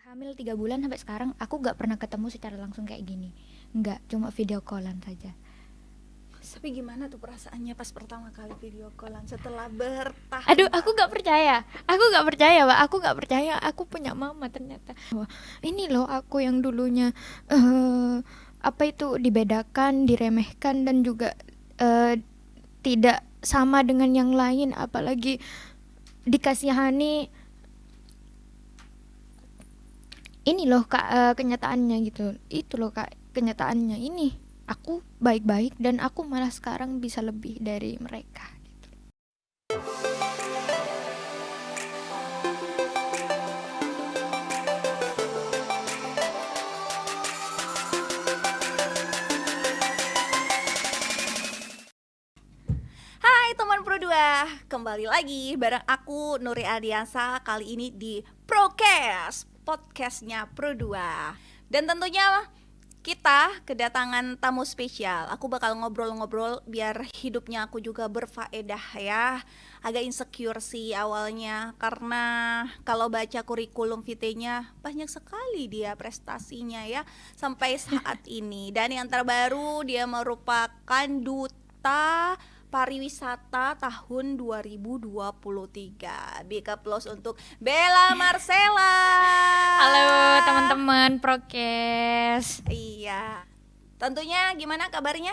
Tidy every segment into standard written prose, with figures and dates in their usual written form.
Hamil 3 bulan sampai sekarang aku gak pernah ketemu secara langsung kayak gini. Enggak, cuma video callan saja. Tapi gimana tuh perasaannya pas pertama kali video callan setelah bertahun? Aduh, aku gak percaya, Pak. Aku gak percaya aku punya mama ternyata. Wah, ini loh aku yang dulunya apa itu dibedakan, diremehkan dan juga tidak sama dengan yang lain, apalagi dikasihani. Ini loh Kak, kenyataannya gitu. Itu loh Kak, kenyataannya. Ini aku baik-baik dan aku malah sekarang bisa lebih dari mereka gitu. Hai teman Pro 2, kembali lagi bareng aku Nuri Ardiansa. Kali ini di Procast, podcastnya Pro 2. Dan tentunya kita kedatangan tamu spesial. Aku bakal ngobrol-ngobrol biar hidupnya aku juga berfaedah ya. Agak insecure sih awalnya karena kalau baca kurikulum vitae-nya banyak sekali dia prestasinya ya sampai saat ini. Dan yang terbaru dia merupakan duta pariwisata tahun 2023. Big applause untuk Bella Marcella. Halo teman-teman Prokes. Iya. Tentunya gimana kabarnya?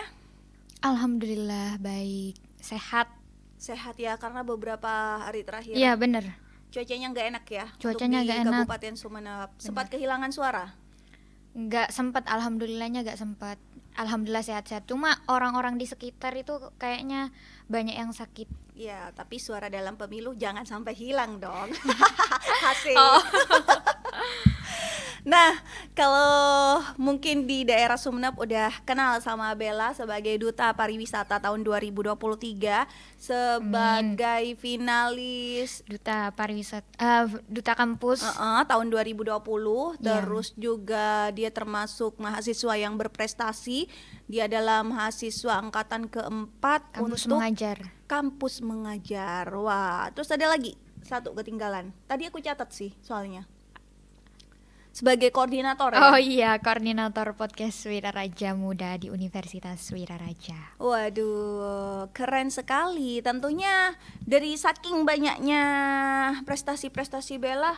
Alhamdulillah baik, sehat. Sehat ya, karena beberapa hari terakhir Iya bener, cuacanya nggak enak ya. cuacanya untuk nggak di enak. Kabupaten Sumeneb. Sempat kehilangan suara? Nggak sempat, alhamdulillahnya nggak sempat. Alhamdulillah sehat-sehat. Cuma orang-orang di sekitar itu kayaknya banyak yang sakit. Ya, tapi suara dalam pemilu jangan sampai hilang dong. Hasil. Oh. Nah, kalau mungkin di daerah Sumeneb udah kenal sama Bella sebagai Duta Pariwisata tahun 2023, sebagai finalis Duta pariwisata, duta kampus. tahun 2020. Iya. Terus juga dia termasuk mahasiswa yang berprestasi. Dia adalah mahasiswa angkatan keempat Kampus untuk mengajar. kampus mengajar. Wah, terus ada lagi satu ketinggalan. Tadi aku catat sih soalnya. Sebagai koordinator ya. Oh iya, koordinator podcast Wiraraja Muda di Universitas Wiraraja. Waduh, keren sekali. Tentunya dari saking banyaknya prestasi-prestasi Bella,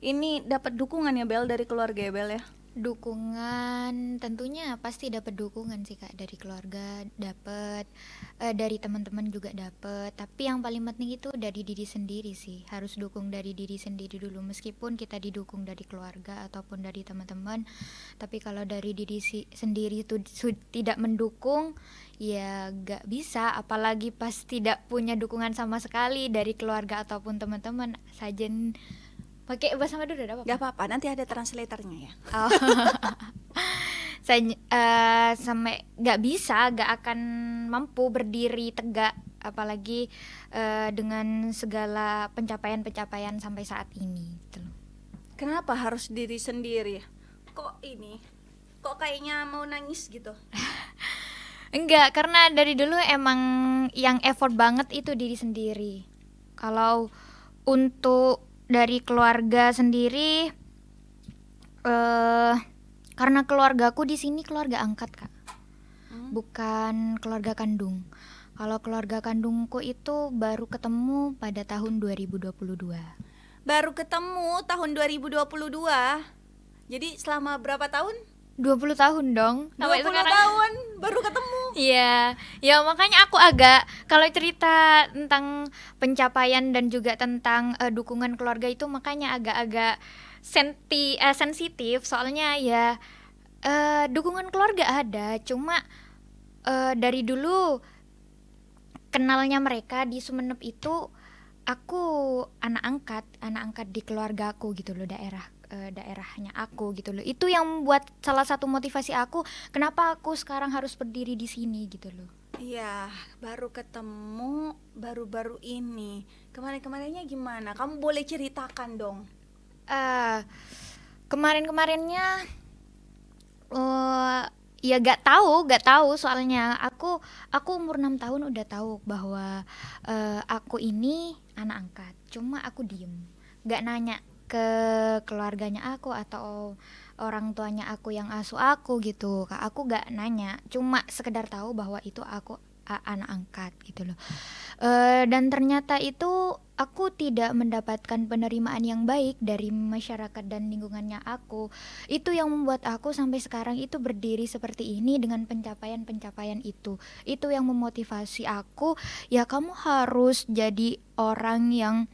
ini dapat dukungan ya Bel dari keluarga ya Bel ya. Dukungan tentunya pasti dapat dukungan sih Kak, dari keluarga dapat, dari teman-teman juga dapat. Tapi yang paling penting itu dari diri sendiri sih. Harus dukung dari diri sendiri dulu, meskipun kita didukung dari keluarga ataupun dari teman-teman. Tapi kalau dari diri sendiri itu tidak mendukung, ya gak bisa. Apalagi pas tidak punya dukungan sama sekali dari keluarga ataupun teman-teman. Sajen pakai bahasa Madura apa? Gak apa-apa, nanti ada translatornya ya. Oh. Sampai gak akan mampu berdiri tegak, apalagi dengan segala pencapaian sampai saat ini gitu loh. Kenapa harus diri sendiri? Kok kayaknya mau nangis gitu? Enggak, karena dari dulu emang yang effort banget itu diri sendiri. Kalau untuk dari keluarga sendiri, karena keluargaku di sini keluarga angkat Kak, bukan keluarga kandung. Kalau keluarga kandungku itu baru ketemu pada tahun 2022. Baru ketemu tahun 2022. Jadi selama berapa tahun? 20 tahun dong. 20 tahun baru ketemu. Iya, ya makanya aku agak, kalau cerita tentang pencapaian dan juga tentang dukungan keluarga itu makanya agak-agak sensitif, soalnya ya dukungan keluarga ada, cuma dari dulu kenalnya mereka di Sumeneb itu aku anak angkat di keluarga aku gitu loh, daerahnya aku gitu loh. Itu yang buat salah satu motivasi aku kenapa aku sekarang harus berdiri di sini gitu loh. Iya, baru ketemu baru-baru ini. Kemarin-kemarinnya gimana? Kamu boleh ceritakan dong. Kemarin-kemarinnya ya gak tahu soalnya aku umur 6 tahun udah tahu bahwa aku ini anak angkat. Cuma aku diem, gak nanya ke keluarganya aku atau orang tuanya aku yang asuh aku gitu. Kak, aku gak nanya, cuma sekedar tahu bahwa itu aku anak angkat gitu loh. Dan ternyata itu aku tidak mendapatkan penerimaan yang baik dari masyarakat dan lingkungannya aku. Itu yang membuat aku sampai sekarang itu berdiri seperti ini dengan pencapaian-pencapaian itu. Itu yang memotivasi aku, ya kamu harus jadi orang yang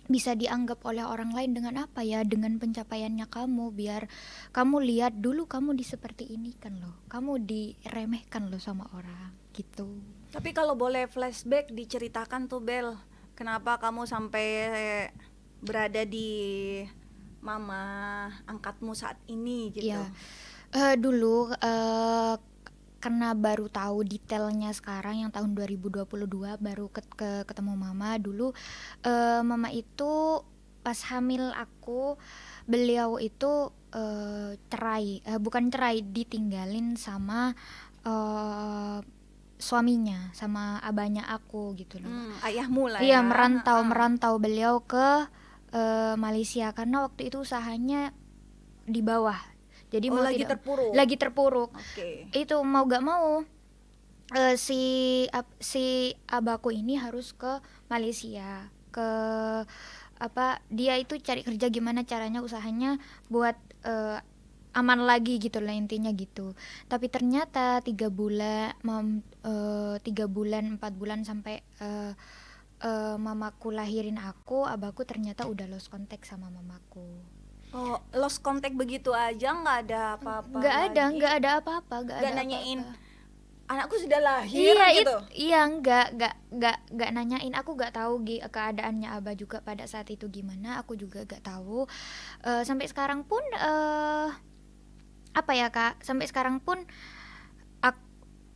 bisa dianggap oleh orang lain dengan apa ya, dengan pencapaiannya kamu, biar kamu lihat dulu kamu di seperti ini kan loh, kamu diremehkan loh sama orang gitu. Tapi kalau boleh flashback diceritakan tuh Bel, kenapa kamu sampai berada di mama angkatmu saat ini gitu? Ya, dulu karena baru tahu detailnya sekarang yang tahun 2022 baru ketemu mama. Dulu mama itu pas hamil aku, beliau itu bukan cerai, ditinggalin sama suaminya, sama abahnya aku gitu loh. Ayahmu lah Iya, ya. merantau beliau ke Malaysia karena waktu itu usahanya di bawah. Jadi mau lagi tidak terpuruk. lagi terpuruk. Oke. Itu mau gak mau si abahku ini harus ke Malaysia, ke dia itu cari kerja gimana caranya usahanya buat aman lagi gitu lah intinya gitu. Tapi ternyata 3 bulan 4 bulan sampai mamaku lahirin aku, abahku ternyata udah lost contact sama mamaku. Oh, lost contact begitu aja, nggak ada apa-apa Nggak ada apa-apa, nggak nanyain anakku sudah lahir iya, gitu. Iya, nggak nanyain. Aku nggak tahu keadaannya abah juga pada saat itu gimana. Aku juga nggak tahu. Sampai sekarang pun apa ya Kak? Sampai sekarang pun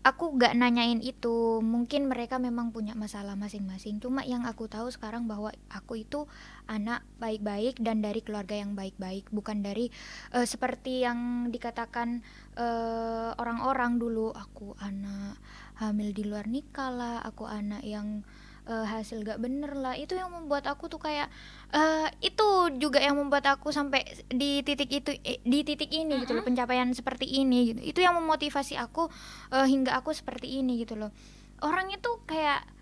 aku nggak nanyain itu. Mungkin mereka memang punya masalah masing-masing. Cuma yang aku tahu sekarang bahwa aku itu anak baik-baik dan dari keluarga yang baik-baik, bukan dari seperti yang dikatakan orang-orang dulu, aku anak hamil di luar nikah lah, aku anak yang hasil gak bener lah. Itu yang membuat aku tuh kayak itu juga yang membuat aku sampai di titik itu, di titik ini gitu loh, pencapaian seperti ini gitu. Itu yang memotivasi aku hingga aku seperti ini gitu loh. Orang itu kayak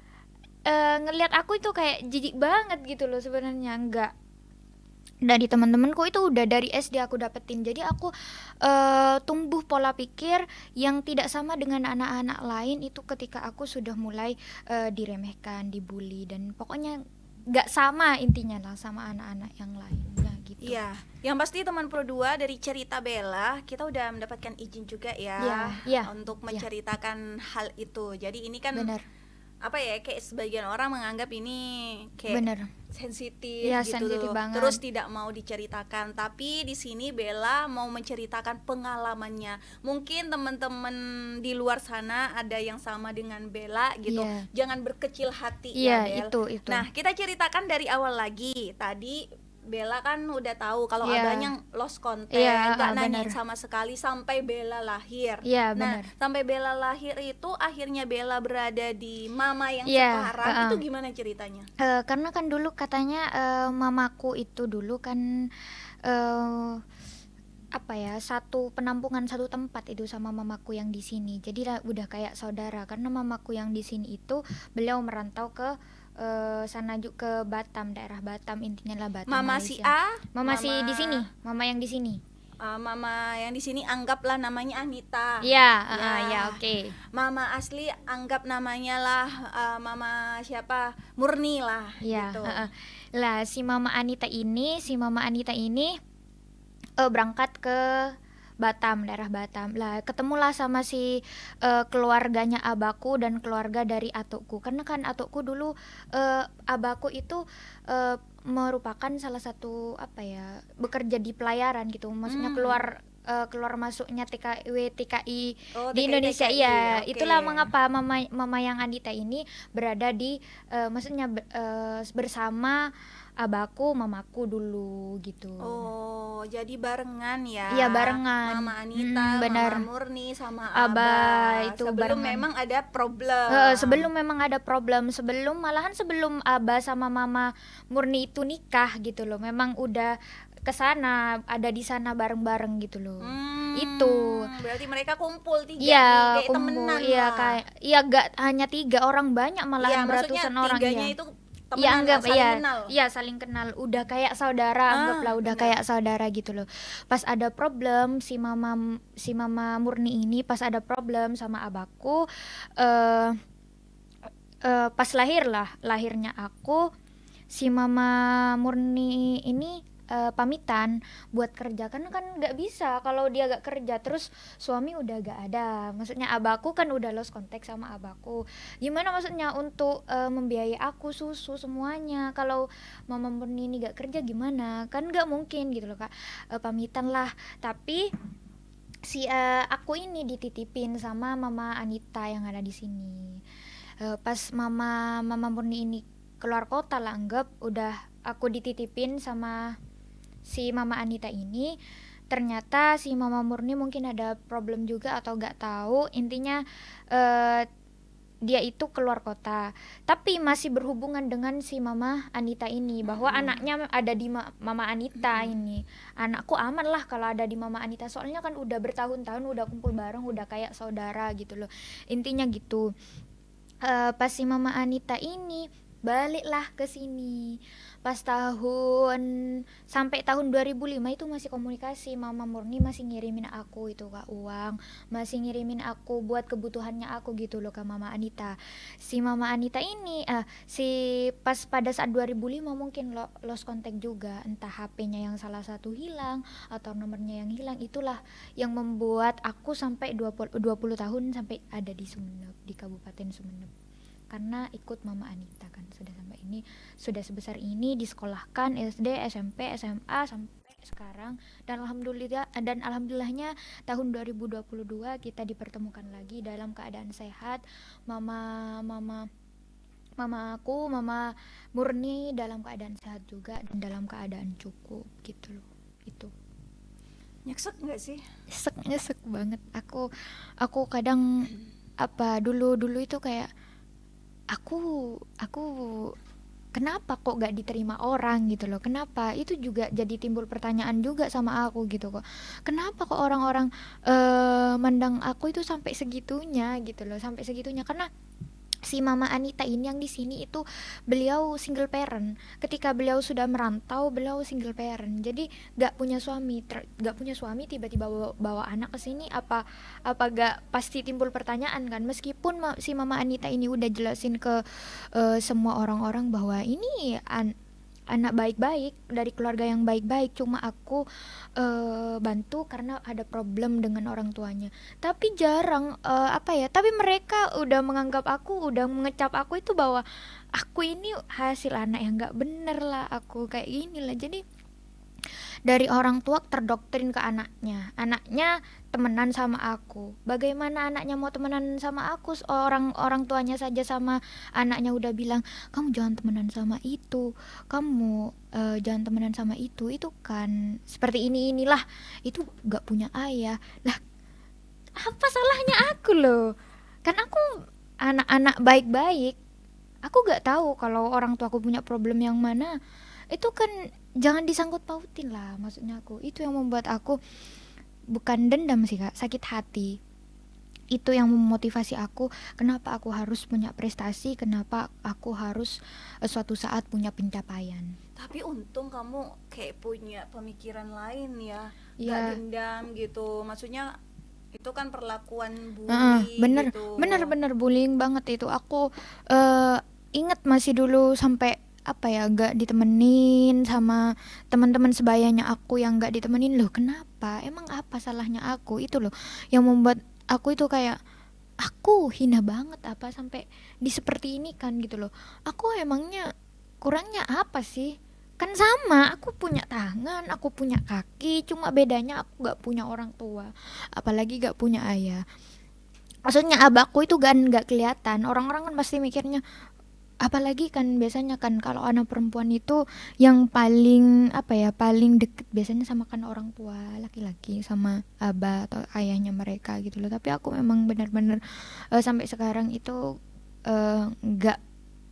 ngelihat aku itu kayak jijik banget gitu loh sebenarnya. Enggak, dari teman-temanku itu udah dari SD aku dapetin. Jadi aku tumbuh pola pikir yang tidak sama dengan anak-anak lain itu ketika aku sudah mulai diremehkan, dibully, dan pokoknya nggak sama intinya lah sama anak-anak yang lainnya gitu. Iya, yang pasti teman Pro 2 dari cerita Bella, kita udah mendapatkan izin juga ya untuk menceritakan hal itu. Jadi ini kan bener. Apa ya, kayak sebagian orang menganggap ini kayak Bener. sensitif Ya, gitu, sensitif banget. terus tidak mau diceritakan. Tapi di sini Bella mau menceritakan pengalamannya. Mungkin teman-teman di luar sana ada yang sama dengan Bella gitu. Jangan berkecil hati ya Bel. Itu. Nah, kita ceritakan dari awal lagi. Tadi Bella kan udah tahu kalau abahnya lost contact, gak nanyain sama sekali sampai Bella lahir. Nah, sampai Bella lahir itu akhirnya Bella berada di mama yang sekarang. Itu gimana ceritanya? Karena kan dulu katanya mamaku itu dulu kan apa ya, satu penampungan, satu tempat itu sama mamaku yang di sini. Jadi udah kayak saudara karena mamaku yang di sini itu beliau merantau ke sana juga ke Batam, daerah Batam, intinya lah Batam. Mama Malaysia. Si A, mama si di sini, mama yang di sini. Mama yang di sini anggaplah namanya Anita. Ya, oke. Mama asli anggap namanya lah mama siapa? Murni lah gitu. Lah si mama Anita ini berangkat ke Batam, daerah Batam. Lah ketemulah sama si keluarganya abahku dan keluarga dari atukku. Karena kan atukku dulu abahku itu merupakan salah satu bekerja di pelayaran gitu. Maksudnya keluar masuknya TKI di Indonesia. Iya, itulah mengapa mama yang Anita ini berada di maksudnya bersama abahku, mamaku dulu gitu. Oh, jadi barengan ya. Iya barengan. Mama Anita, Benar. Mama Murni sama Abah itu sebelum barengan. memang ada problem. Sebelum memang ada problem, sebelum Abah sama Mama Murni itu nikah gitu loh. Memang udah kesana, ada di sana bareng-bareng gitu loh. Itu. Berarti mereka kumpul tiga Iya, nih, kayak kumpul. temenan Iya, lah. kayak iya gak hanya 3 orang, banyak Iya, malahan maksudnya beratusan orang. tiganya Iya. itu Iya temenan lah, anggap saling iya kenal. iya saling kenal, udah kayak saudara, anggaplah udah benar. kayak saudara gitu loh. Pas ada problem si mama Murni ini, pas ada problem sama abahku, eh pas lahirnya aku, si mama Murni ini pamitan buat kerja, kan nggak bisa kalau dia gak kerja, terus suami udah gak ada, maksudnya abahku kan udah lost contact sama abahku, gimana maksudnya untuk membiayai aku susu semuanya kalau mama Murni ini gak kerja, gimana kan nggak mungkin gitu loh kak. Pamitan lah, tapi si aku ini dititipin sama mama Anita yang ada di sini. Pas mama Murni ini keluar kota lah, anggap udah aku dititipin sama si mama Anita ini. Ternyata si mama Murni mungkin ada problem juga atau gak tahu, intinya dia itu keluar kota, tapi masih berhubungan dengan si mama Anita ini, bahwa anaknya ada di mama Anita ini. Anakku aman lah kalau ada di mama Anita, soalnya kan udah bertahun-tahun udah kumpul bareng, udah kayak saudara gitu loh, intinya gitu. Pas si mama Anita ini baliklah ke sini pas sampai tahun 2005 itu masih komunikasi, mama Murni masih ngirimin aku itu kak uang, masih ngirimin aku buat kebutuhannya aku gitu loh ke mama Anita. Si mama Anita ini pas pada saat 2005 mungkin lost contact juga, entah HP-nya yang salah satu hilang atau nomornya yang hilang, itulah yang membuat aku sampai 20 tahun sampai ada di Sumeneb, di Kabupaten Sumeneb, karena ikut mama Anita kan. Sudah sebesar ini disekolahkan SD, SMP, SMA sampai sekarang, dan alhamdulillahnya tahun 2022 kita dipertemukan lagi dalam keadaan sehat. Mama Murni dalam keadaan sehat juga dan dalam keadaan cukup gitu loh. Itu Nyesek nggak sih? nyesek banget. Aku kadang dulu itu kayak aku kenapa kok gak diterima orang gitu loh, kenapa, itu juga jadi timbul pertanyaan juga sama aku gitu kok, kenapa kok orang-orang mandang aku itu sampai segitunya gitu loh, sampai segitunya. Karena si mama Anita ini yang di sini itu beliau single parent, ketika beliau sudah merantau beliau single parent, jadi gak punya suami tiba-tiba bawa anak ke sini, apa gak pasti timbul pertanyaan kan, meskipun si mama Anita ini udah jelasin ke semua orang-orang bahwa ini anak baik-baik dari keluarga yang baik-baik, cuma aku bantu karena ada problem dengan orang tuanya. Tapi jarang tapi mereka udah menganggap aku, udah mengecap aku itu bahwa aku ini hasil anak yang gak bener lah, aku kayak gini lah. Jadi dari orang tua terdoktrin ke anaknya temenan sama aku. Bagaimana anaknya mau temenan sama aku, orang tuanya saja sama anaknya udah bilang kamu jangan temenan sama itu, kamu jangan temenan sama itu kan seperti inilah, itu gak punya ayah lah. Apa salahnya aku loh, kan aku anak-anak baik-baik, aku gak tahu kalau orang tua aku punya problem yang mana, itu kan jangan disangkut pautin lah, maksudnya aku. Itu yang membuat aku bukan dendam sih kak, sakit hati. Itu yang memotivasi aku, kenapa aku harus punya prestasi, kenapa aku harus suatu saat punya pencapaian. Tapi untung kamu kayak punya pemikiran lain ya, Ya. gak dendam gitu, maksudnya itu kan perlakuan bully bener gitu. bener bullying banget itu. Aku inget masih dulu sampai gak ditemenin sama teman-teman sebayanya aku yang gak ditemenin. Loh kenapa, emang apa salahnya aku, itu loh yang membuat aku itu kayak aku hina banget apa sampai di seperti ini kan gitu loh. Aku emangnya kurangnya apa sih, kan sama, aku punya tangan, aku punya kaki, cuma bedanya aku gak punya orang tua, apalagi gak punya ayah. Maksudnya abahku itu gak kelihatan, orang-orang kan pasti mikirnya apalagi kan biasanya kan kalau anak perempuan itu yang paling apa ya, paling deket biasanya sama kan orang tua laki-laki, sama abah atau ayahnya mereka gitu loh. Tapi aku memang benar-benar sampai sekarang itu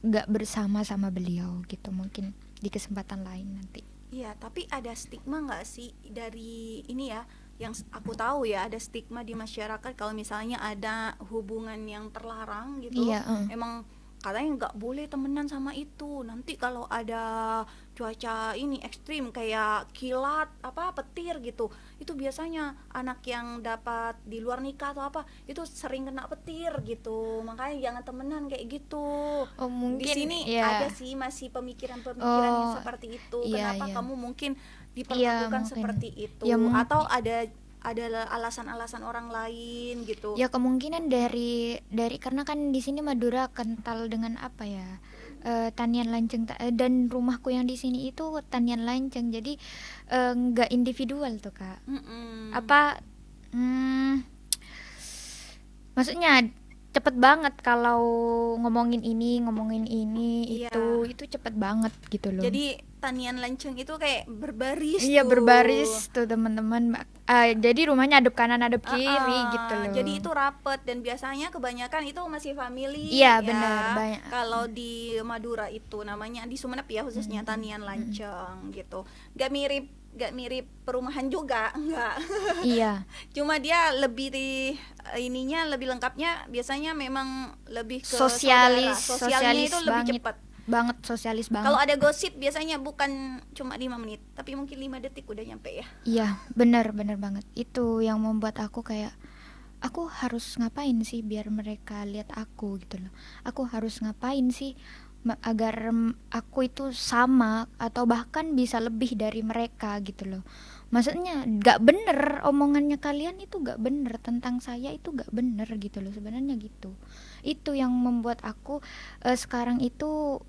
nggak bersama sama beliau gitu. Mungkin di kesempatan lain nanti. Iya, tapi ada stigma nggak sih dari ini ya? Yang aku tahu ya, ada stigma di masyarakat kalau misalnya ada hubungan yang terlarang gitu. Iya, Emang katanya nggak boleh temenan sama itu. Nanti kalau ada cuaca ini ekstrim kayak kilat apa petir gitu, itu biasanya anak yang dapat di luar nikah atau apa itu sering kena petir gitu. Makanya jangan temenan kayak gitu. oh Di mungkin sini ya. ada sih masih pemikiran-pemikiran yang Oh seperti itu. iya, Kenapa iya, kamu mungkin iya diperlakukan mungkin, seperti itu? ya Atau mungkin. ada alasan-alasan orang lain gitu? Ya kemungkinan dari karena kan di sini Madura kental dengan apa ya, tanian lanceng, dan rumahku yang di sini itu tanian lanceng, jadi nggak individual tuh kak. Mm-mm. Apa, hmm, maksudnya cepet banget kalau ngomongin ini Iya. itu cepet banget gitu loh. Jadi tanian lanceng itu kayak berbaris Iya tuh. berbaris tuh teman-teman. Jadi rumahnya adep kanan adep kiri gitu Jadi loh. itu rapet dan biasanya kebanyakan itu masih family Iya benar ya. banyak. Kalau di Madura itu namanya di Sumenep ya khususnya tanian lanceng gitu. Gak mirip perumahan juga, enggak. Iya. Cuma dia lebih ininya lebih lengkapnya biasanya memang lebih ke saudara. Sosialis Sosialnya sosialis itu lebih banget, cepat. sosialis Kalau banget. ada gosip biasanya bukan cuma 5 menit, tapi mungkin 5 detik udah nyampe ya. Iya benar benar banget, itu yang membuat aku kayak aku harus ngapain sih biar mereka lihat aku gitu loh. Aku harus ngapain sih agar aku itu sama atau bahkan bisa lebih dari mereka gitu loh. Maksudnya gak bener omongannya kalian itu, gak bener tentang saya itu, gak bener gitu loh sebenarnya gitu. Itu yang membuat aku sekarang itu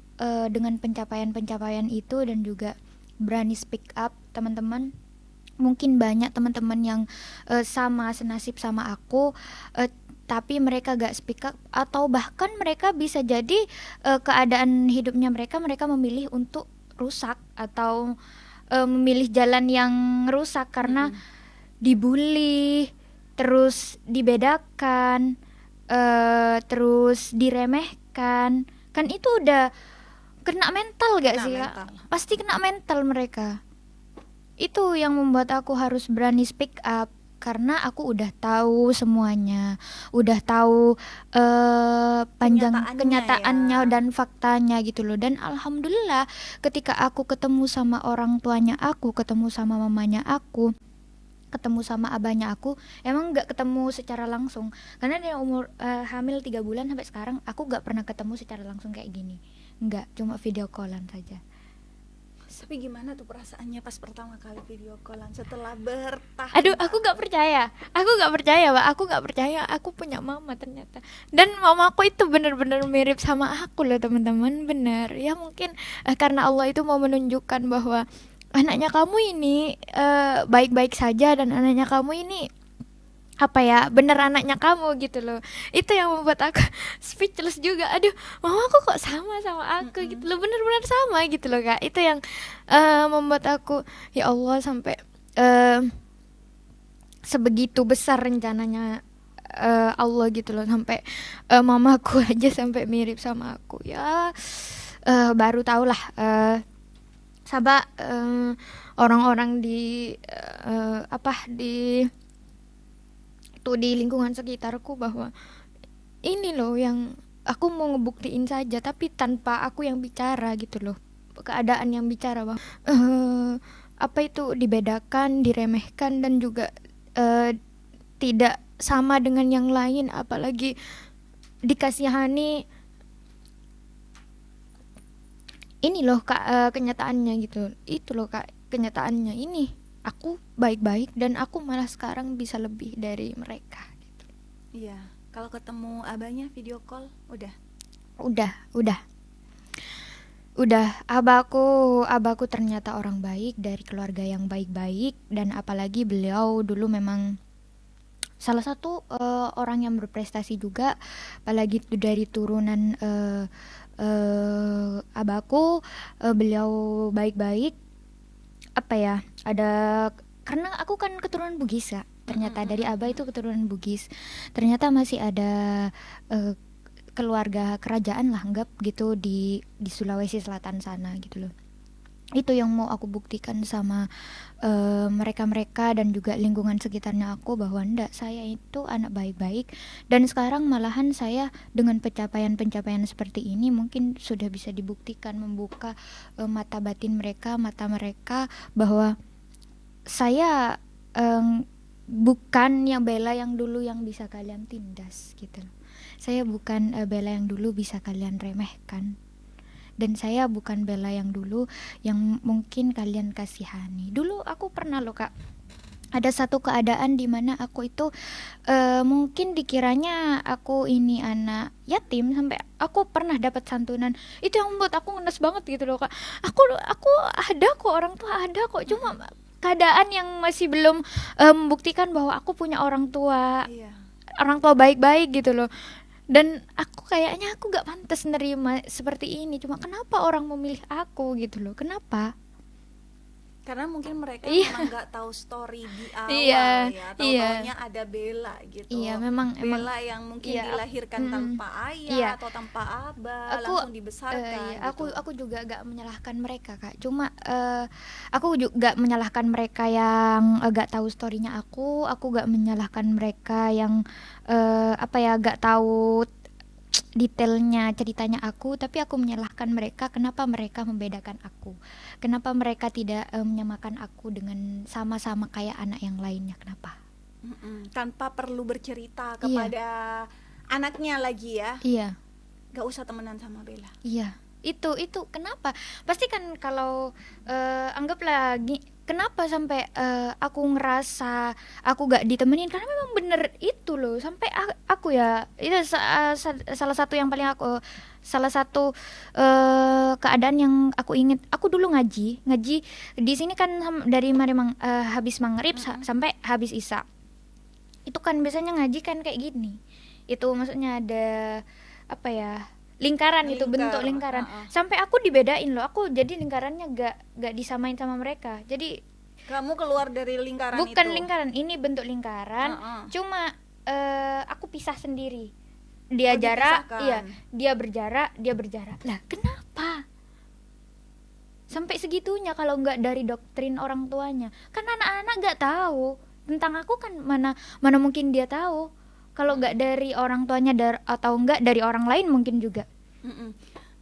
dengan pencapaian-pencapaian itu dan juga berani speak up teman-teman. Mungkin banyak teman-teman yang sama senasib sama aku, tapi mereka gak speak up, atau bahkan mereka bisa jadi keadaan hidupnya mereka memilih untuk rusak atau memilih jalan yang rusak karena Mm-mm. dibully, terus dibedakan, terus diremehkan. Kan itu udah kena mental gak Kena sih Kak? mental. Pasti kena mental mereka. Itu yang membuat aku harus berani speak up karena aku udah tahu semuanya, udah tahu panjang Kenyataannya kenyataannya ya. dan faktanya gitu loh. Dan alhamdulillah ketika aku ketemu sama orang tuanya aku, ketemu sama mamanya aku, ketemu sama abahnya aku, emang nggak ketemu secara langsung karena dia umur hamil 3 bulan sampai sekarang aku nggak pernah ketemu secara langsung kayak gini, nggak, cuma video callan saja. Tapi gimana tuh perasaannya pas pertama kali video callan setelah bertahun? Aduh, aku nggak percaya, Pak, aku nggak percaya aku punya mama ternyata. Dan mamaku itu benar-benar mirip sama aku loh teman-teman, bener ya. Mungkin karena Allah itu mau menunjukkan bahwa anaknya kamu ini baik-baik saja, dan anaknya kamu ini apa ya, bener anaknya kamu gitu loh. Itu yang membuat aku speechless juga. Aduh, mamaku kok sama aku gitu Mm-mm. loh, bener-bener sama gitu loh kak. Itu yang membuat aku, ya Allah, sampai sebegitu besar rencananya Allah gitu loh, sampai mamaku aja sampai mirip sama aku ya. Baru tau lah Sabah, orang-orang di apa di tuh di lingkungan sekitarku bahwa ini loh yang aku mau ngebuktiin saja, tapi tanpa aku yang bicara gitu loh, keadaan yang bicara bahwa apa itu dibedakan, diremehkan, dan juga tidak sama dengan yang lain, apalagi dikasihani. Ini loh kak, kenyataannya gitu. Itu loh kak, kenyataannya ini aku baik-baik dan aku malah sekarang bisa lebih dari mereka gitu. Iya, kalau ketemu abahnya video call udah. Udah abahku ternyata orang baik, dari keluarga yang baik-baik, dan apalagi beliau dulu memang salah satu orang yang berprestasi juga, apalagi itu dari turunan Abahku, beliau baik-baik, apa ya, ada, karena aku kan keturunan Bugis ya, ternyata dari abah itu keturunan Bugis, ternyata masih ada eh, keluarga kerajaan lah, anggap gitu, di Sulawesi Selatan sana gitu loh. Itu yang mau aku buktikan sama mereka-mereka dan juga lingkungan sekitarnya aku, bahwa ndak, saya itu anak baik-baik, dan sekarang malahan saya dengan pencapaian-pencapaian seperti ini mungkin sudah bisa dibuktikan, membuka mata batin mereka, mata mereka, bahwa saya bukan yang Bella yang dulu yang bisa kalian tindas gitu loh. Saya bukan Bella yang dulu bisa kalian remehkan, dan saya bukan Bella yang dulu yang mungkin kalian kasihani. Dulu aku pernah loh Kak, ada satu keadaan di mana aku itu mungkin dikiranya aku ini anak yatim, sampai aku pernah dapat santunan. Itu yang membuat aku ngenes banget gitu loh Kak. Aku ada kok, orang tua ada kok, cuma keadaan yang masih belum membuktikan bahwa aku punya orang tua, Iya. orang tua baik-baik gitu loh. Dan aku kayaknya aku gak pantas nerima seperti ini, cuma kenapa orang memilih aku gitu loh, kenapa? Karena mungkin mereka Iya. memang nggak tahu story di awal Iya, ya, iya. tahu-taunya ada Bella gitu. Iya, memang Bella yang mungkin iya, dilahirkan tanpa ayah iya. atau tanpa abah, Aku langsung dibesarkan iya, gitu. aku juga gak menyalahkan mereka Kak, cuma aku juga gak menyalahkan mereka yang gak tahu storynya aku gak menyalahkan mereka yang apa ya, gak tahu detailnya ceritanya aku, tapi aku menyalahkan mereka kenapa mereka membedakan aku, kenapa mereka tidak menyamakan aku dengan sama-sama kayak anak yang lainnya, kenapa? Tanpa perlu bercerita Iya. kepada anaknya lagi ya, Iya. nggak usah temenan sama Bella. Iya, itu kenapa? Pasti kan kalau anggaplah kenapa sampai aku ngerasa aku gak ditemenin, karena memang bener itu loh, sampai aku ya itu salah satu yang paling aku, salah satu keadaan yang aku inget. Aku dulu ngaji di sini kan dari habis maghrib sampai habis isya. Itu kan biasanya ngaji kan kayak gini. Itu maksudnya ada apa ya? Lingkaran, itu bentuk lingkaran. Sampai aku dibedain loh. Aku jadi lingkarannya gak disamain sama mereka. Jadi Kamu keluar dari lingkaran itu. bukan lingkaran, ini bentuk lingkaran. Cuma aku pisah sendiri. Dia jarak, dipisahkan. iya, dia berjarak. Lah, kenapa? Sampai segitunya kalau nggak dari doktrin orang tuanya. Kan anak-anak nggak tahu tentang aku, kan mana mungkin dia tahu. Kalau nggak dari orang tuanya atau nggak dari orang lain mungkin juga.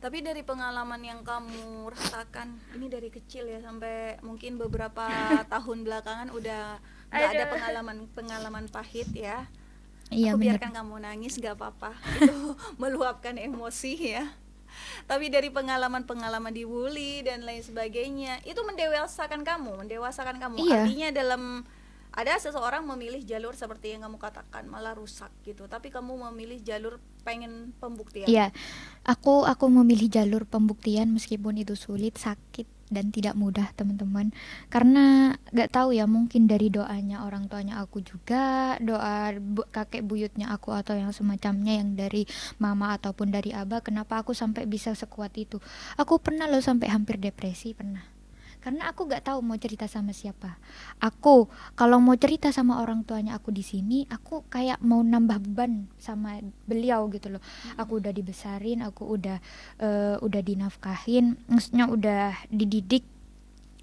Tapi dari pengalaman yang kamu rasakan ini dari kecil ya sampai mungkin beberapa tahun belakangan udah nggak ada pengalaman pahit ya. Iya, Aku bener. biarkan kamu nangis gak apa-apa. Itu meluapkan emosi ya. Tapi dari pengalaman-pengalaman dibully dan lain sebagainya, itu mendewasakan kamu. Iya. Artinya dalam ada seseorang memilih jalur seperti yang kamu katakan malah rusak gitu, tapi kamu memilih jalur pengen pembuktian. Iya, aku memilih jalur pembuktian meskipun itu sulit, sakit, dan tidak mudah teman-teman. Karena gak tahu ya, mungkin dari doanya orang tuanya aku juga, doa kakek buyutnya aku atau yang semacamnya, yang dari mama ataupun dari abah, kenapa aku sampai bisa sekuat itu. Aku pernah loh sampai hampir depresi, pernah. Karena aku gak tahu mau cerita sama siapa. Aku kalau mau cerita sama orang tuanya aku di sini, aku kayak mau nambah beban sama beliau gitu loh. Aku udah dibesarin, aku udah dinafkahin, maksudnya udah dididik.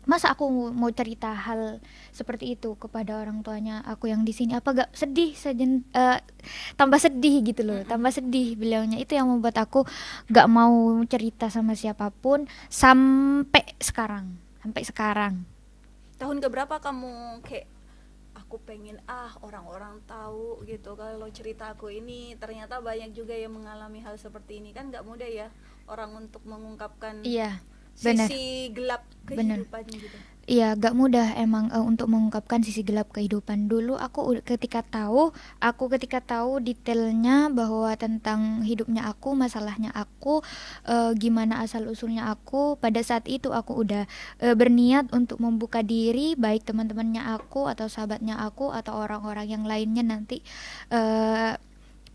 Masa aku mau cerita hal seperti itu kepada orang tuanya aku yang di sini, apa gak sedih tambah sedih gitu loh, tambah sedih beliaunya. Itu yang membuat aku gak mau cerita sama siapapun sampai sekarang. Tahun keberapa kamu kayak aku pengen orang-orang tahu gitu kalau cerita aku ini, ternyata banyak juga yang mengalami hal seperti ini, kan nggak mudah ya orang untuk mengungkapkan Iya, benar. sisi gelap kehidupan gitu. Iya, gak mudah emang untuk mengungkapkan sisi gelap kehidupan. Dulu aku ketika tahu detailnya bahwa tentang hidupnya aku, masalahnya aku, gimana asal usulnya aku, pada saat itu aku udah berniat untuk membuka diri, baik teman-temannya aku atau sahabatnya aku atau orang-orang yang lainnya nanti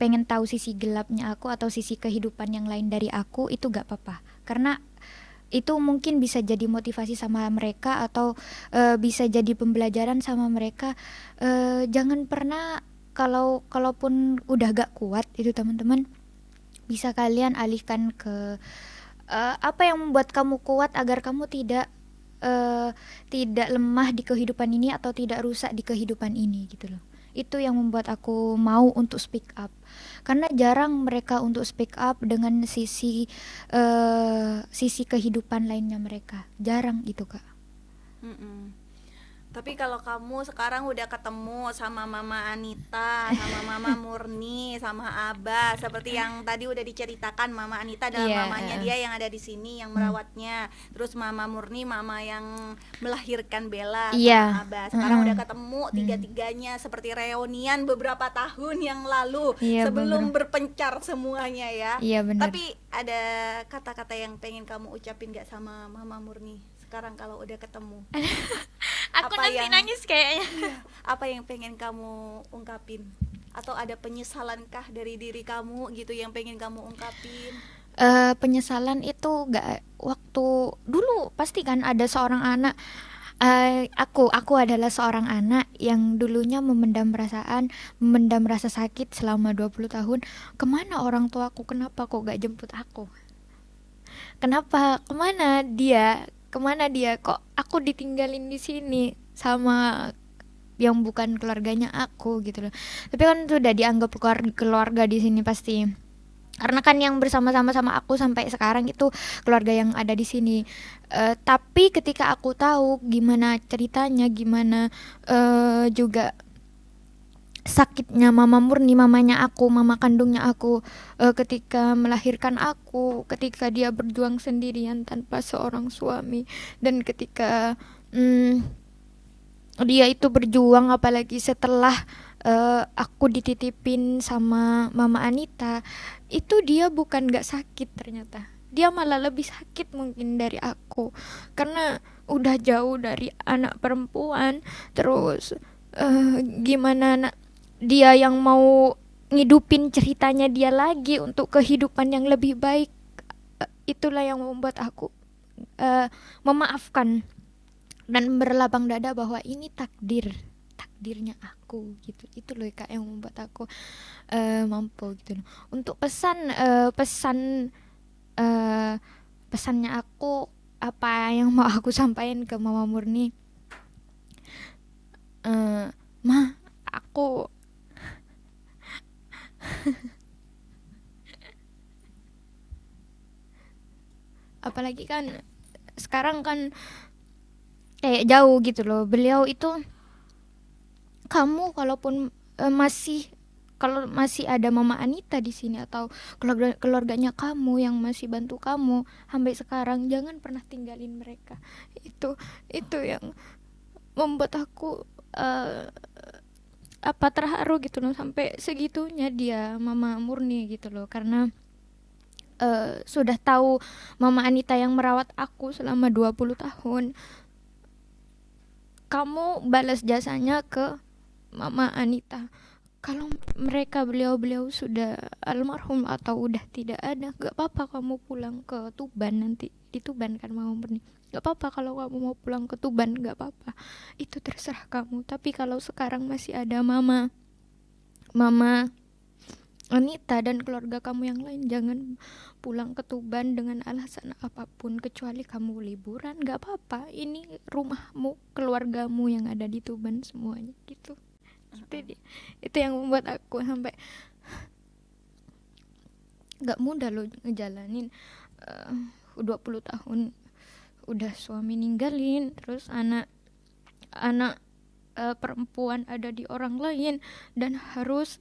pengen tahu sisi gelapnya aku atau sisi kehidupan yang lain dari aku, itu gak apa-apa, karena itu mungkin bisa jadi motivasi sama mereka atau bisa jadi pembelajaran sama mereka. Jangan pernah, kalaupun udah gak kuat itu teman-teman, bisa kalian alihkan ke apa yang membuat kamu kuat agar kamu tidak lemah di kehidupan ini atau tidak rusak di kehidupan ini gitu loh. Itu yang membuat aku mau untuk speak up, karena jarang mereka untuk speak up dengan sisi kehidupan lainnya mereka, jarang itu kak. Mm-mm. Tapi kalau kamu sekarang udah ketemu sama Mama Anita, sama Mama Murni, sama Abah, seperti yang tadi udah diceritakan, Mama Anita adalah Iya, mamanya dia yang ada di sini yang merawatnya. Terus Mama Murni mama yang melahirkan Bella Iya. sama Abah. Sekarang Mm-mm. udah ketemu tiga-tiganya seperti reunian beberapa tahun yang lalu Iya, sebelum berpencar semuanya ya. Iya benar. Tapi ada kata-kata yang pengen kamu ucapin gak sama Mama Murni sekarang kalau udah ketemu? Aku Apa nanti yang- nangis kayaknya. Iya, apa yang pengen kamu ungkapin? Atau ada penyesalankah dari diri kamu gitu yang pengen kamu ungkapin? Penyesalan itu gak, waktu dulu pasti kan ada seorang anak, aku adalah seorang anak yang dulunya memendam perasaan, memendam rasa sakit selama 20 tahun. Kemana orang tuaku, kenapa kok gak jemput aku, kenapa, kemana dia kok aku ditinggalin di sini sama yang bukan keluarganya aku gitu loh. Tapi kan sudah dianggap keluarga di sini pasti, karena kan yang bersama-sama sama aku sampai sekarang itu keluarga yang ada di sini. Tapi ketika aku tahu gimana ceritanya, gimana juga sakitnya Mama Murni, mamanya aku, mama kandungnya aku, ketika melahirkan aku, ketika dia berjuang sendirian tanpa seorang suami, dan ketika dia itu berjuang apalagi setelah aku dititipin sama Mama Anita, itu dia bukan gak sakit, ternyata dia malah lebih sakit mungkin dari aku, karena udah jauh dari anak perempuan. Terus gimana dia yang mau ngidupin ceritanya dia lagi untuk kehidupan yang lebih baik. Itulah yang membuat aku memaafkan dan berlapang dada bahwa ini takdirnya aku gitu. Itu loh kak yang membuat aku mampu gitu. Untuk pesannya aku, apa yang mau aku sampaikan ke Mama Murni, Ma, aku apalagi kan sekarang kan kayak jauh gitu loh. Beliau itu, kamu kalaupun kalau masih ada Mama Anita di sini atau keluarganya kamu yang masih bantu kamu sampai sekarang, jangan pernah tinggalin mereka. Itu yang membuat aku terharu gitu loh, sampai segitunya dia Mama Murni gitu loh, karena sudah tahu Mama Anita yang merawat aku selama 20 tahun. Kamu balas jasanya ke Mama Anita. Kalau beliau sudah almarhum atau udah tidak ada, gak apa-apa kamu pulang ke Tuban, nanti di Tuban kan Mama Murni. Gak apa-apa kalau kamu mau pulang ke Tuban, gak apa-apa, itu terserah kamu. Tapi kalau sekarang masih ada Mama Anita dan keluarga kamu yang lain, jangan pulang ke Tuban dengan alasan apapun kecuali kamu liburan, gak apa-apa. Ini rumahmu, keluargamu yang ada di Tuban semuanya gitu. Itu yang membuat aku sampai gak mudah loh ngejalanin 20 tahun udah suami ninggalin, terus anak perempuan ada di orang lain, dan harus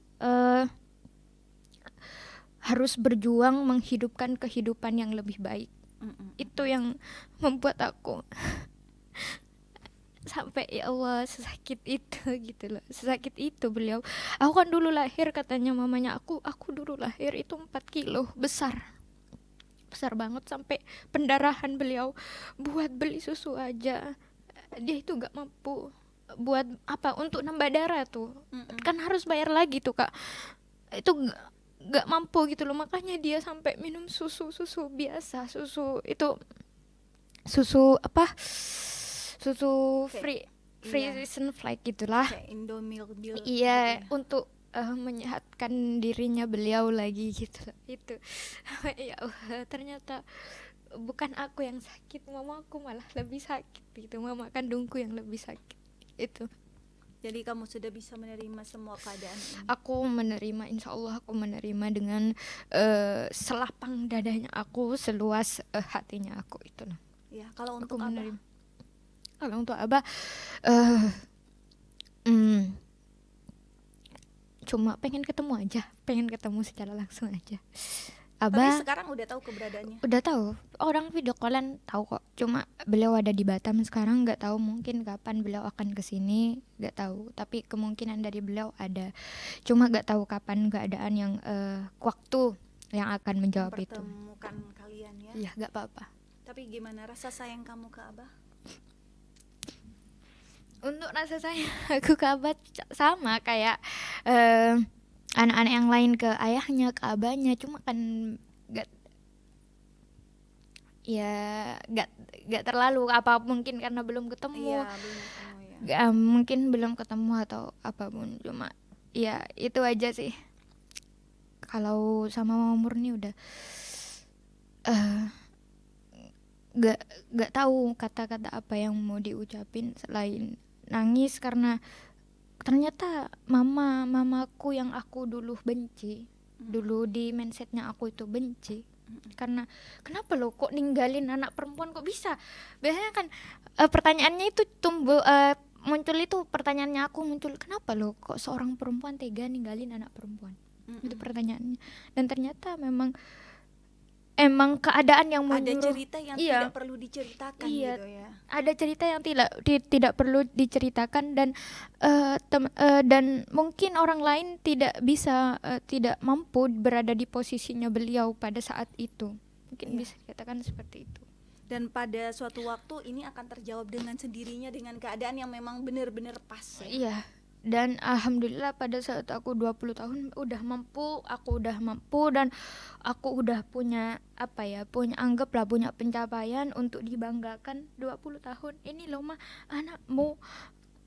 berjuang menghidupkan kehidupan yang lebih baik. Itu yang membuat aku sampai ya Allah, sesakit itu gitu loh, sesakit itu beliau. Aku kan dulu lahir, katanya mamanya aku dulu lahir itu 4 kilo, besar banget, sampai pendarahan beliau. Buat beli susu aja dia itu gak mampu, buat apa, untuk nambah darah tuh kan harus bayar lagi tuh kak. itu nggak mampu gitu loh, makanya dia sampai minum susu biasa, susu itu susu apa, susu Kayak- free iya, season flight gitulah. kayak Indomilk gitu Iya, ya. untuk menyehatkan dirinya beliau lagi gitu loh. Itu ya Allah, ternyata bukan aku yang sakit, mamaku malah lebih sakit gitu, mama kandungku yang lebih sakit itu. Jadi kamu sudah bisa menerima semua keadaan ini. Aku menerima, insya Allah aku menerima dengan selapang dadanya aku, seluas hatinya aku itu loh. Ya, kalau Aku untuk Abah, menerima. Kalau untuk Abah, eh cuma pengen ketemu secara langsung aja. tapi Abah sekarang udah tahu keberadaannya. udah tahu, orang video callan tahu kok. Cuma beliau ada di Batam sekarang, nggak tahu mungkin kapan beliau akan kesini, nggak tahu. Tapi kemungkinan dari beliau ada. Cuma nggak tahu kapan keadaan yang waktu yang akan menjawab itu. Mempertemukan kalian ya. Iya, nggak apa-apa. Tapi gimana rasa sayang kamu ke Abah? Untuk rasa sayang aku ke Abah sama kayak anak-anak yang lain ke ayahnya, ke abahnya. Cuma kan nggak, ya nggak terlalu apa, mungkin karena belum ketemu. Iya, belum ketemu ya. Mungkin belum ketemu atau apapun, cuma ya itu aja sih. Kalau sama Mama Murni udah nggak tahu kata-kata apa yang mau diucapin selain nangis, karena ternyata mamaku yang aku dulu benci, dulu di mindsetnya aku itu benci, karena kenapa lo kok ninggalin anak perempuan, kok bisa. Biasanya kan pertanyaannya itu muncul, itu pertanyaannya aku muncul, kenapa lo kok seorang perempuan tega ninggalin anak perempuan. Itu pertanyaannya. Dan ternyata emang keadaan yang Ada menyuruh. cerita yang Iya. tidak perlu diceritakan Iya. gitu ya. Ada cerita yang tidak perlu diceritakan, dan dan mungkin orang lain tidak bisa, tidak mampu berada di posisinya beliau pada saat itu. Mungkin Iya. bisa dikatakan seperti itu. Dan pada suatu waktu ini akan terjawab dengan sendirinya, dengan keadaan yang memang benar-benar pas ya. Iya. Dan alhamdulillah pada saat aku 20 tahun aku udah mampu, dan aku udah punya anggaplah punya pencapaian untuk dibanggakan. 20 tahun ini loh mah, anakmu,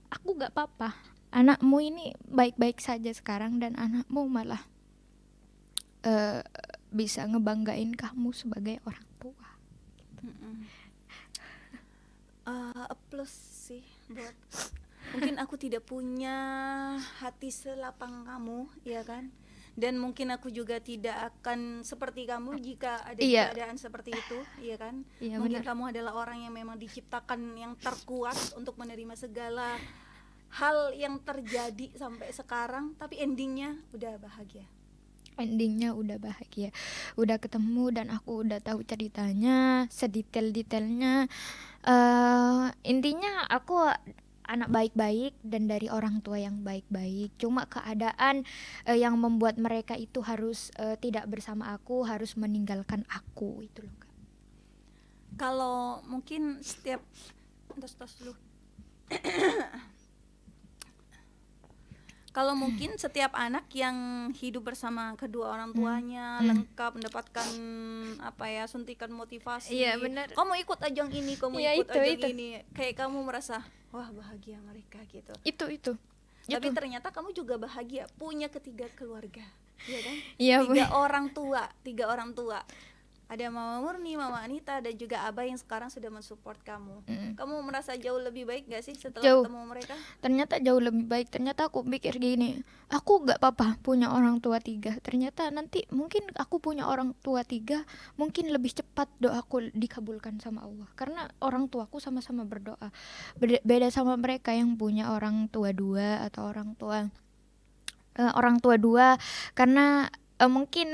aku gak apa-apa, anakmu ini baik-baik saja sekarang, dan anakmu malah bisa ngebanggain kamu sebagai orang tua. Plus sih buat mungkin aku tidak punya hati selapang kamu, ya kan? Dan mungkin aku juga tidak akan seperti kamu jika ada Iya. keadaan seperti itu, ya kan? Iya, Mungkin benar. kamu adalah orang yang memang diciptakan yang terkuat untuk menerima segala hal yang terjadi sampai sekarang, tapi endingnya udah bahagia. Endingnya udah bahagia, udah ketemu, dan aku udah tahu ceritanya sedetail-detailnya. Intinya aku anak baik-baik dan dari orang tua yang baik-baik. Cuma keadaan yang membuat mereka itu harus tidak bersama aku, harus meninggalkan aku, itu loh Kak. Kalau mungkin setiap tos dulu. Kalau mungkin setiap anak yang hidup bersama kedua orang tuanya lengkap mendapatkan suntikan motivasi. Iya, benar. Kamu ikut ajang ini, kamu Iya, ikut itu. ajang ini. Kayak kamu merasa wah bahagia mereka gitu. Itu. Tapi ternyata kamu juga bahagia punya ketiga keluarga, ya kan? Iya, tiga orang tua. Ada Mama Murni, Mama Anita, dan juga Abah yang sekarang sudah mensupport kamu. Kamu merasa jauh lebih baik gak sih setelah Jauh. ketemu mereka? Ternyata jauh lebih baik. Ternyata aku pikir gini, aku gak apa-apa punya orang tua 3. Ternyata nanti mungkin aku punya orang tua 3, mungkin lebih cepat doaku dikabulkan sama Allah. Karena orang tuaku sama-sama berdoa. Beda sama mereka yang punya orang tua 2 atau orang tua 2, karena mungkin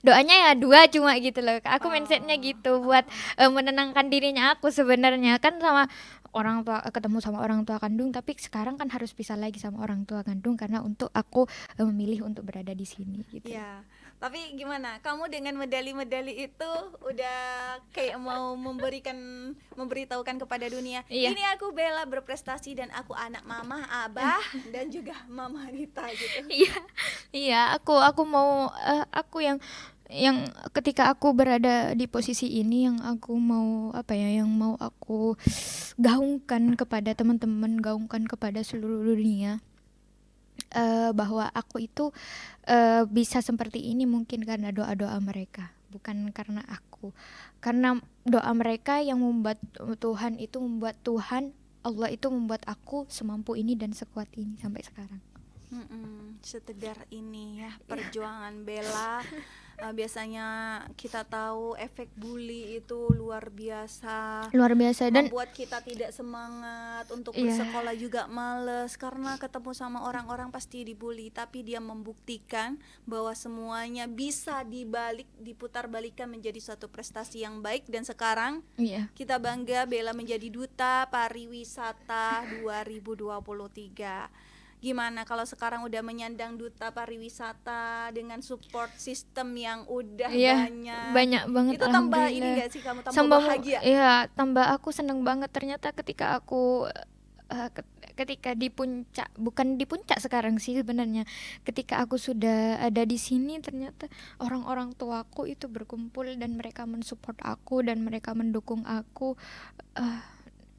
doanya ya 2 cuma gitu loh. Aku mindsetnya gitu buat menenangkan dirinya aku sebenarnya, kan sama orang tua, ketemu sama orang tua kandung, tapi sekarang kan harus pisah lagi sama orang tua kandung karena untuk aku memilih untuk berada di sini gitu. Ya, tapi gimana? Kamu dengan medali-medali itu udah kayak mau memberitahukan kepada dunia, Iya. ini aku Bella berprestasi dan aku anak Mama, Abah dan juga Mama Anita gitu. Iya, Iya, aku mau aku yang ketika aku berada di posisi ini yang aku mau apa ya, yang mau aku gaungkan kepada teman-teman, gaungkan kepada seluruh dunia, bahwa aku itu bisa seperti ini mungkin karena doa-doa mereka, bukan karena aku. Karena doa mereka yang membuat Tuhan itu membuat Tuhan Allah itu membuat aku semampu ini dan sekuat ini sampai sekarang. Setegar ini ya perjuangan Bella. Biasanya kita tahu efek bully itu luar biasa, Luar biasa dan membuat kita tidak semangat untuk iya, bersekolah, juga males karena ketemu sama orang-orang pasti dibully. Tapi dia membuktikan bahwa semuanya bisa diputar balikan menjadi suatu prestasi yang baik. Dan sekarang iya. kita bangga Bella menjadi duta pariwisata 2023. Gimana kalau sekarang udah menyandang duta pariwisata dengan support system yang udah Iya, banyak, banyak banget itu tambah ini alhamdulillah. gak sih, kamu tambah Tambah bahagia? iya, tambah aku seneng banget ternyata ketika aku ketika di puncak, bukan di puncak sekarang sih sebenarnya. Ketika aku sudah ada di sini ternyata orang-orang tuaku itu berkumpul dan mereka mensupport aku dan mereka mendukung aku, eh,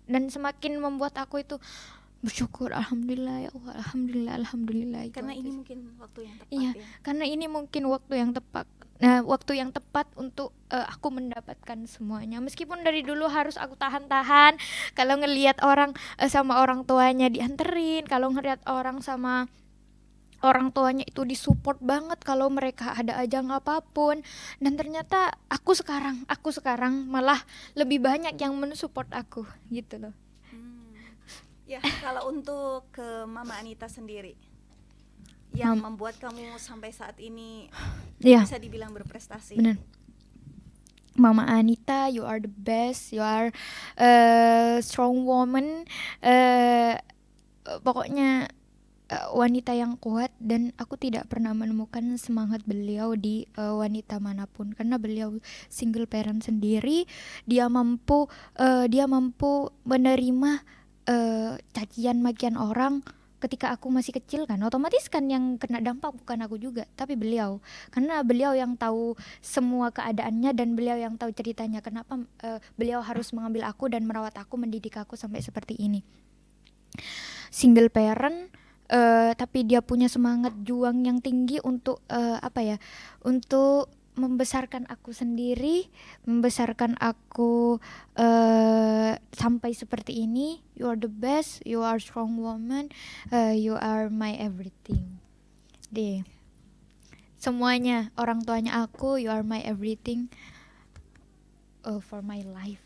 dan semakin membuat aku itu bersyukur, alhamdulillah ya Allah, alhamdulillah, alhamdulillah itu Karena aja ini sih. mungkin waktu yang tepat Iya, ya. karena ini mungkin waktu yang tepat. Nah, waktu yang tepat untuk aku mendapatkan semuanya. Meskipun dari dulu harus aku tahan-tahan. Kalau ngelihat orang sama orang tuanya dianterin, kalau ngelihat orang sama orang tuanya itu disupport banget kalau mereka ada ajang apapun. Dan ternyata aku sekarang malah lebih banyak yang mensupport aku gitu loh. Ya, kalau untuk ke Mama Anita sendiri, yang membuat kamu sampai saat ini Iya, bisa dibilang berprestasi. benar. Mama Anita, you are the best. You are strong woman. Pokoknya wanita yang kuat, dan aku tidak pernah menemukan semangat beliau di wanita manapun karena beliau single parent sendiri. Dia mampu menerima cacian makian orang ketika aku masih kecil, kan otomatis kan yang kena dampak bukan aku juga tapi beliau, karena beliau yang tahu semua keadaannya dan beliau yang tahu ceritanya kenapa beliau harus mengambil aku dan merawat aku, mendidik aku sampai seperti ini. Single parent, tapi dia punya semangat juang yang tinggi untuk untuk membesarkan aku sendiri, membesarkan aku sampai seperti ini. You are the best, you are strong woman, you are my everything. Deh, semuanya, orang tuanya aku, you are my everything for my life.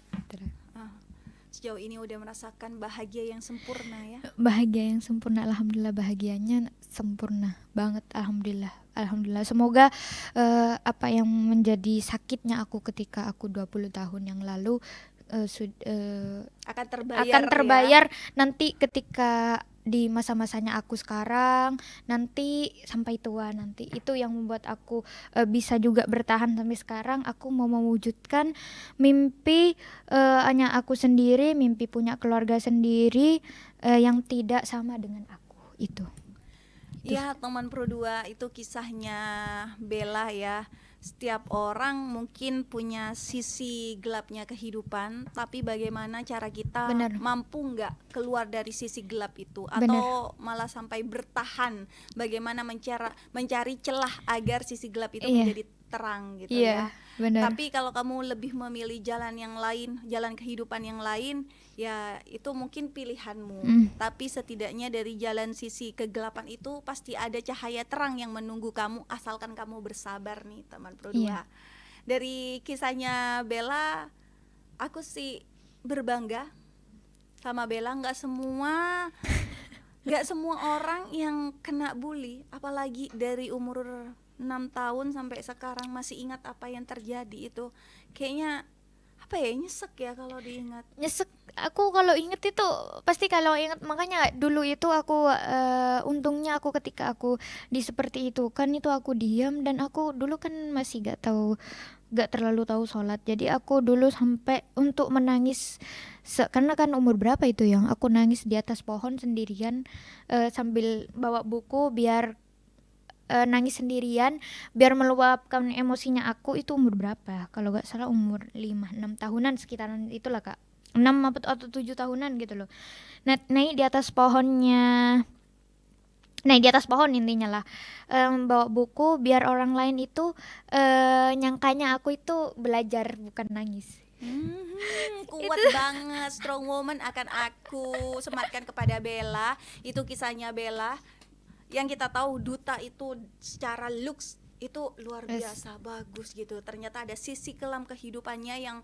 Sejauh ini udah merasakan bahagia yang sempurna ya. Bahagia yang sempurna, alhamdulillah, bahagianya sempurna banget, alhamdulillah. Alhamdulillah, semoga apa yang menjadi sakitnya aku ketika aku 20 tahun yang lalu akan akan terbayar ya. nanti ketika di masa-masanya aku sekarang, nanti sampai tua nanti. Itu yang membuat aku bisa juga bertahan sampai sekarang. Aku mau mewujudkan mimpi hanya aku sendiri, mimpi punya keluarga sendiri yang tidak sama dengan aku itu. Ya, teman Pro 2 itu kisahnya Bella ya. Setiap orang mungkin punya sisi gelapnya kehidupan, tapi bagaimana cara kita Benar. mampu nggak keluar dari sisi gelap itu, Benar. atau malah sampai bertahan, bagaimana mencari celah agar sisi gelap itu Iya. menjadi terang gitu Iya, ya. benar. Tapi kalau kamu lebih memilih jalan yang lain, jalan kehidupan yang lain, ya itu mungkin pilihanmu. Tapi setidaknya dari jalan sisi kegelapan itu pasti ada cahaya terang yang menunggu kamu, asalkan kamu bersabar nih teman Pro 2. Iya. Dari kisahnya Bella, aku sih berbangga sama Bella. Nggak semua orang yang kena bully, apalagi dari umur 6 tahun sampai sekarang masih ingat apa yang terjadi itu. Kayaknya apa ya, nyesek ya kalau diingat. Nyesek, aku kalau inget itu pasti kalau inget, makanya dulu itu aku untungnya aku ketika aku di seperti itu kan, itu aku diam, dan aku dulu kan masih gak terlalu tahu sholat, jadi aku dulu sampai untuk menangis karena kan umur berapa itu yang aku nangis di atas pohon sendirian sambil bawa buku biar nangis sendirian biar meluapkan emosinya aku itu umur berapa? Kalau nggak salah umur 5-6 tahunan sekitaran itulah Kak. 6 atau 7 tahunan gitu loh. Naik di atas pohonnya. Naik di atas pohon intinya lah. Bawa buku biar orang lain itu nyangkanya aku itu belajar bukan nangis. Kuat banget, strong woman akan aku sematkan kepada Bella. Itu kisahnya Bella. Yang kita tahu duta itu secara looks itu luar biasa bagus gitu. Ternyata ada sisi kelam kehidupannya yang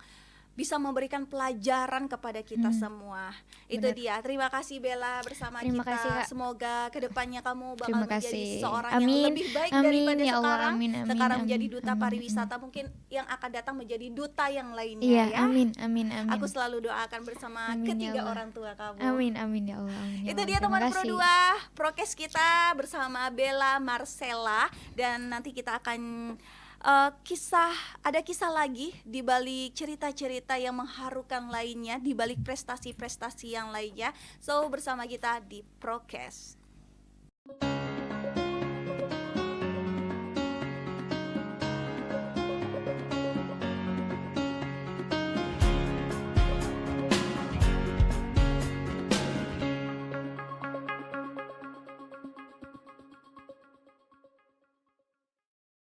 bisa memberikan pelajaran kepada kita semua. Itu Benar. dia. Terima kasih Bella bersama Terima kita. kasih, Kak. Semoga kedepannya kamu bakal Terima menjadi kasih. seorang Amin. yang lebih baik Amin, daripada ya Allah. sekarang. Amin, amin, Sekarang amin, menjadi duta amin, pariwisata, mungkin yang akan datang menjadi duta yang lainnya Iya, ya. amin, amin, amin. Aku selalu doakan bersama Amin, ya ketiga Allah. orang tua kamu. Amin, amin ya Allah. Amin, ya Itu Allah. dia Terima teman kasih. Pro 2 Prokes kita bersama Bella Marcella. Dan nanti kita akan ada kisah lagi di balik cerita-cerita yang mengharukan lainnya, di balik prestasi-prestasi yang lainnya. So bersama kita di Prokes.